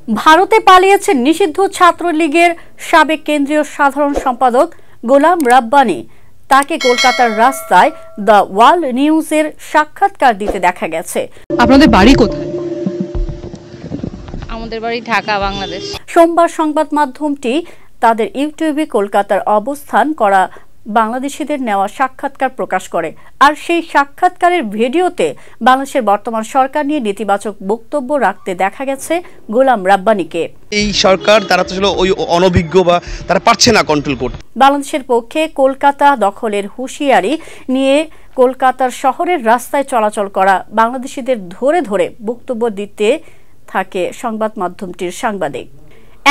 ভারতে পালিয়েছেন নিষিদ্ধ ছাত্রলীগের সাবেক কেন্দ্রীয় সাধারণ সম্পাদক গোলাম রাব্বানী। তাকে কলকাতার রাস্তায় দ্য ওয়ার্ল্ড নিউজের সাক্ষাৎকার দিতে দেখা গেছে। আপনাদের বাড়ি কোথায়? আমাদের বাড়ি ঢাকা, বাংলাদেশ। সোমবার সংবাদ মাধ্যমটি তাদের ইউটিউবে কলকাতার অবস্থান করা বাংলাদেশিদের নেওয়া সাক্ষাৎকার প্রকাশ করে। আর সেই সাক্ষাৎকারের ভিডিওতে বাংলাদেশের বর্তমান সরকার নিয়ে নেতিবাচক বক্তব্য রাখতে দেখা গেছে গোলাম রাব্বানীকে। এই সরকার তারা তো ছিল ওই অনভিজ্ঞ বা তারা পারছে না কন্ট্রোল করতে। বাংলাদেশের পক্ষে কলকাতা দখলের হুঁশিয়ারি নিয়ে কলকাতার শহরের রাস্তায় চলাচল করা বাংলাদেশিদের ধরে ধরে বক্তব্য দিতে থাকে সংবাদ মাধ্যমটির সাংবাদিক।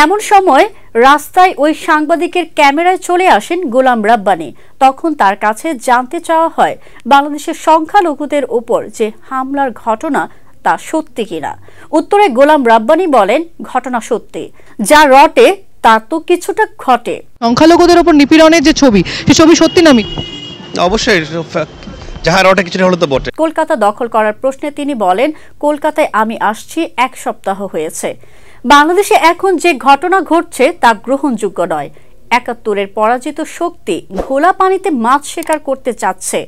এমন সময় রাস্তায় ওই সাংবাদিকের ক্যামেরায় চলে আসেন গোলাম রাব্বানী। তখন তার কাছে জানতে চাওয়া হয় বাংলাদেশের সংখ্যালঘুদের ওপর যে হামলার ঘটনা তা সত্যি কিনা। উত্তরে গোলাম রাব্বানী বলেন, ঘটনা সত্যি, যা রটে তা তো কিছুটা ঘটে। সংখ্যালঘুদের ওপর নিপীড়নের যে ছবি, সেই ছবি সত্যি না মিথ্যা? অবশ্যই যাহা রটে কিছুটা হলে তো বটে। কলকাতা দখল করার প্রশ্নে তিনি বলেন, কলকাতায় আমি আসছি 1 সপ্তাহ হয়েছে। বাংলাদেশে এখন যে ঘটনা ঘটছে তা গ্রহণযোগ্য নয়। ৭১-এর পরাজিত শক্তি ঘোলা পানিতে মাছ শিকার করতে চাচ্ছে।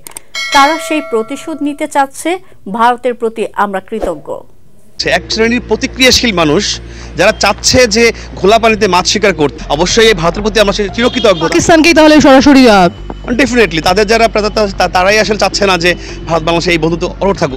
তারা সেই প্রতিশোধ নিতে চাচ্ছে। ভারতের প্রতি আমরা কৃতজ্ঞ। এক শ্রেণীর প্রতিক্রিয়াশীল মানুষ যারা চাচ্ছে যে ঘোলা পানিতে মাছ শিকার করতে, অবশ্যই এই ভারতের প্রতি আমরা চিরকৃতজ্ঞ। পাকিস্তানকেই তাহলে সরাসরি ডেফিনেটলি তাদের যারা তারাই আসলে চাচ্ছে না যে ভারত বাংলাদেশে এই বন্ধুত্ব অটুট থাকুক।